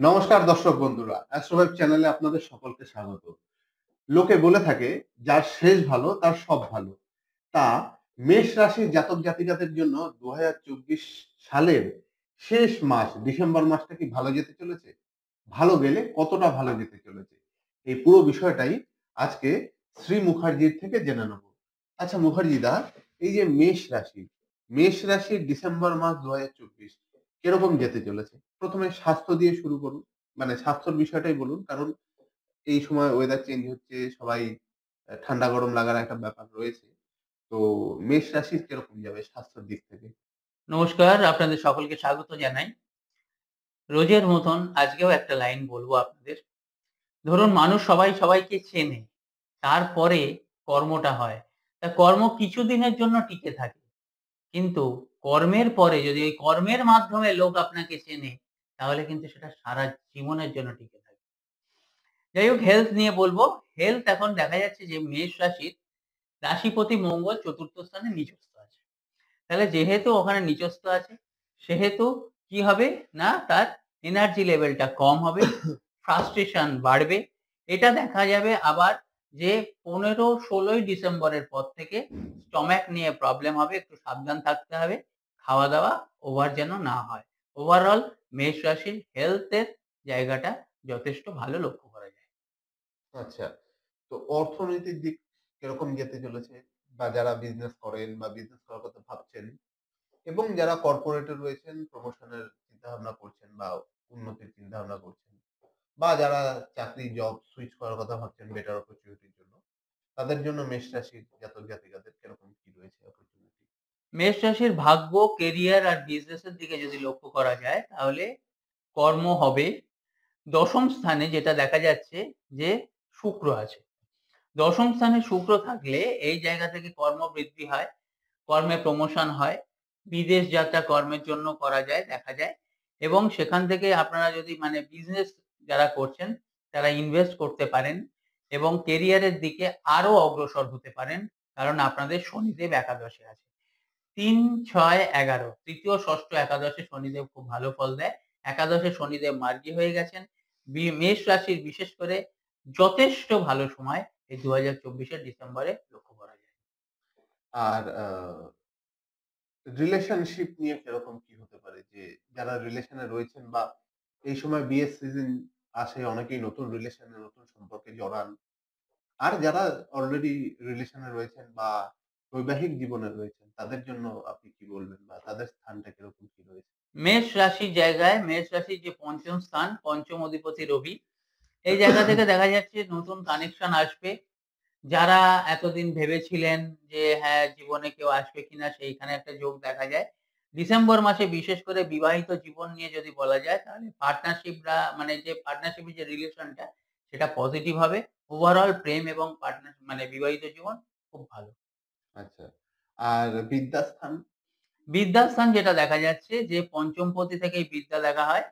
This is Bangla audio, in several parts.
নমস্কার দর্শক বন্ধুরা, অ্যাস্ট্রোভাইব চ্যানেলে আপনাদের সকলকে স্বাগত। লোকে বলে থাকে যার শেষ ভালো তার সব ভালো। তা মেষ রাশির জাতক জাতিকাদের জন্য ২০২৪ সালের শেষ মাস ডিসেম্বর মাসটা কি ভালো যেতে চলেছে? ভালো গেলে কতটা ভালো যেতে চলেছে? এই পুরো বিষয়টাই আজকে শ্রী মুখার্জির থেকে জেনে নেব। আচ্ছা মুখার্জিদা, এই যে মেষ রাশির ডিসেম্বর মাস ২০২৪ কিরকম যেতে চলেছে? প্রথমে স্বাস্থ্য দিয়ে শুরু করুন। মানে স্বাস্থ্যর বিষয়টাই বলুন। কারণ এই সময় ওয়েদার চেঞ্জ হচ্ছে, সবাই ঠান্ডা গরম লাগার একটা ব্যাপার রয়েছে। তো মেষ রাশির কিরকম যাবে স্বাস্থ্যের দিক থেকে? নমস্কার, আপনাদের সকলকে স্বাগত জানাই। রোজের মতন আজকেও একটা লাইন বলবো আপনাদের। ধরুন মানুষ সবাই সবাইকে চেনে। তারপরে কর্মটা হয়। তা কর্ম কিছুদিনের জন্য টিকে থাকে। কিন্তু কর্মের পরে যদি ওই কর্মের মাধ্যমে লোক আপনাকে চেনে, তাহলে কিন্তু সেটা সারা জীবনের জন্য টিকে থাকে। যাই হোক হেলথ নিয়ে বলবো। হেলথ এখন দেখা যাচ্ছে যে মেষ রাশির রাশিপতি মঙ্গল ৪র্থ স্থানে নিচস্থ আছে। তাহলে যেহেতু ওখানে নিচস্থ আছে, সেহেতু কি হবে? না তার এনার্জি লেভেলটা কম হবে, ফ্রাস্ট্রেশন বাড়বে। এটা দেখা যাবে আবার যে ১৫-১৬ই ডিসেম্বরের পর থেকে স্টমাক নিয়ে প্রবলেম হবে, একটু সাবধান থাকতে হবে। খাওয়া-দাওয়া ওভার যেন না হয়। ওভারঅল মেষ রাশির হেলথ এর জায়গাটা যথেষ্ট ভালো লক্ষ্য করা যায়। আচ্ছা। তো অর্থনৈতিক দিক কিরকম যেতে চলেছে? বা যারা বিজনেস করেন বা বিজনেস করার কথা ভাবছেন এবং যারা কর্পোরেটে রয়েছেন প্রমোশনের চিন্তাভাবনা করছেন বা উন্নতির চিন্তাভাবনা করছেন বা যারা চাকরি জব সুইচ করার কথা ভাবছেন বেটার অপরচুনিটির জন্য, তাদের জন্য মেষ রাশির জাতক জাতিকাদের কিরকম কি রয়েছে অপরচুনিটি? মেষ রাশির ভাগ্য, কেরিয়ার আর বিজনেস এর দিকে যদি লক্ষ্য করা যায়, তাহলে কর্ম হবে। ১ম স্থানে যেটা দেখা যাচ্ছে যে শুক্র আছে। ১ম স্থানে শুক্র থাকলে এই জায়গা থেকে কর্মবৃদ্ধি হয়, কর্মে প্রমোশন হয়, বিদেশ যাত্রা কর্মের জন্য করা যায়, দেখা যায় এবং সেখান থেকে আপনারা যদি মানে বিজনেস যারা করছেন তারা ইনভেস্ট করতে পারেন এবং কেরিয়ারের দিকে আরো অগ্রসর হতে পারেন। কারণ আপনাদের শনিদেব একাদশে আছে। ৩, ৬, ১১ তৃতীয়, ষষ্ঠ একাদশে শনিদেব খুব ভালো ফল দেয়। একাদশে শনিদেব মার্গী হয়ে গেছেন। মেষ রাশির বিশেষ করে যথেষ্ট ভালো সময় এই ২০২৪ এর ডিসেম্বরে লক্ষ্য করা যায়। আর রিলেশনশিপ নিয়ে কিরকম কি হতে পারে? যে যারা রিলেশনে রয়েছেন বা এই সময় বিয়ের সিজন আসে, অনেকেই নতুন রিলেশনে নতুন সম্পর্কে জড়ান। আর যারা অলরেডি রিলেশনে রয়েছেন বা বৈবাহিক জীবনে রয়েছেন তাদের জন্য আপনি কি বলবেন? বা তাদের স্থানটা কিরকম কি রয়েছে? মেষ রাশির জায়গায় মেষ রাশির যে ৫ম স্থান, ৫ম অধিপতি রবি। এই জায়গা থেকে দেখা যাচ্ছে নতুন কানেকশন আসবে। যারা এতদিন ভেবেছিলেন যে হ্যাঁ, জীবনে কেউ আসবে কিনা সেইখানে একটা যোগ দেখা যায়। ডিসেম্বর মাসে বিশেষ করে বিবাহিত জীবন নিয়ে যদি বলা যায় তাহলে পার্টনারশিপরা মানে যে পার্টনারশিপের যে রিলেশনটা সেটা পজিটিভ হবে। ওভারঅল প্রেম এবং পার্টনার মানে বিবাহিত জীবন খুব ভালো। আচ্ছা। আর বিদ্যাস্থান? বিদ্যাস্থান যেটা দেখা যাচ্ছে যে ৫ম পতি থেকেই বিদ্যা দেখা হয়।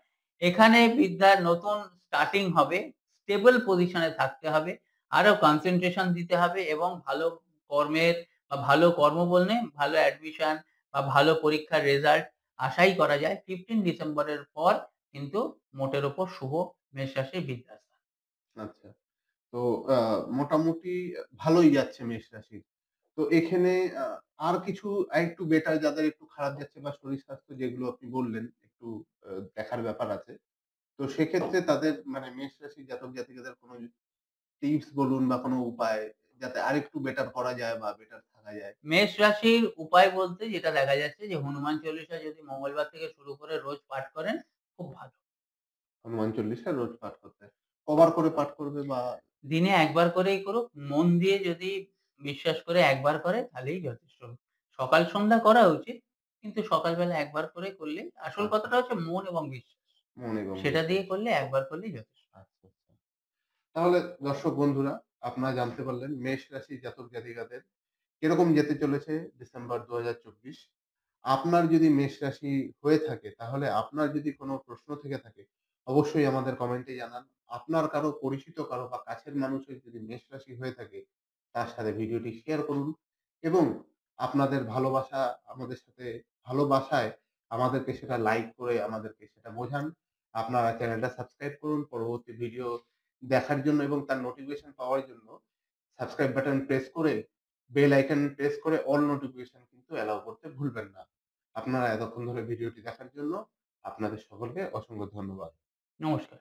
এখানে বিদ্যার নতুন স্টার্টিং হবে। স্টেবল পজিশন এ থাকতে হবে। আরো কনসেনট্রেশন দিতে হবে এবং ভালো কর্মের বা ভালো কর্ম বললে ভালো অ্যাডমিশন বা ভালো পরীক্ষার রেজাল্ট আশাই করা যায়। 15 ডিসেম্বরের পর কিন্তু মোটের উপর শুভ মেষ রাশির বিদ্যাস্থান। আচ্ছা। তো আ মোটামুটি ভালোই যাচ্ছে মেষ রাশির। তো এখানে আ আর কিছু আরেকটু বেটার যাদের একটু খারাপ যাচ্ছে বা শরীর স্বাস্থ্য যেগুলো আপনি বললেন একটু দেখার ব্যাপার আছে। তো সেক্ষেত্রে তাদের মানে মেষ রাশির জাতক জাতিকাদের কোনো টিপস বলুন বা কোনো উপায় যাতে আরেকটু বেটার করা যায় বা বেটার থাকা যায়। মেষ রাশির উপায় বলতে যেটা দেখা যাচ্ছে যে হনুমান চল্লিশা যদি মঙ্গলবার থেকে শুরু করে রোজ পাঠ করেন খুব ভালো। হনুমান চল্লিশা রোজ পাঠ করতে। কবার করে পাঠ করবে বা দিনে একবার করেই করুক। মন দিয়ে যদি বিশ্বাস করে একবার করে তাহলেই যথেষ্ট। সকাল সন্ধ্যা করা উচিত। কিন্তু সকালবেলা একবার করে করলেই আসল আচ্ছা, কথাটা হচ্ছে মন এবং বিশ্বাস। মন এবং সেটা দিয়ে বিশ্বাস। করলে একবার করলেই যথেষ্ট। আচ্ছা, আচ্ছা। তাহলে দর্শক বন্ধুরা আপনারা জানতে পারলেন মেষ রাশির জাতক জাতিকাদের কিরকম যেতে চলেছে ডিসেম্বর ২০২৪। আপনার যদি মেষ রাশি হয়ে থাকে তাহলে আপনার যদি কোনো প্রশ্ন থেকে থাকে অবশ্যই আমাদের কমেন্টে জানান। আপনার কারো পরিচিত কারো বা কাছের মানুষের যদি মেষ রাশি হয়ে থাকে তার সাথে ভিডিওটি শেয়ার করুন এবং আপনাদের ভালোবাসা আমাদের সাথে ভালোবাসায় আমাদেরকে সেটা লাইক করে আমাদেরকে সেটা বোঝান। আপনারা চ্যানেলটা সাবস্ক্রাইব করুন। পরবর্তী ভিডিও দেখার জন্য এবং তার নোটিফিকেশন পাওয়ার জন্য সাবস্ক্রাইব বাটন প্রেস করে বেল আইকন প্রেস করে অল নোটিফিকেশন কিন্তু অ্যালাউ করতে ভুলবেন না। আপনারা এতক্ষণ ধরে ভিডিওটি দেখার জন্য আপনাদের সকলকে অসংখ্য ধন্যবাদ। নমস্কার।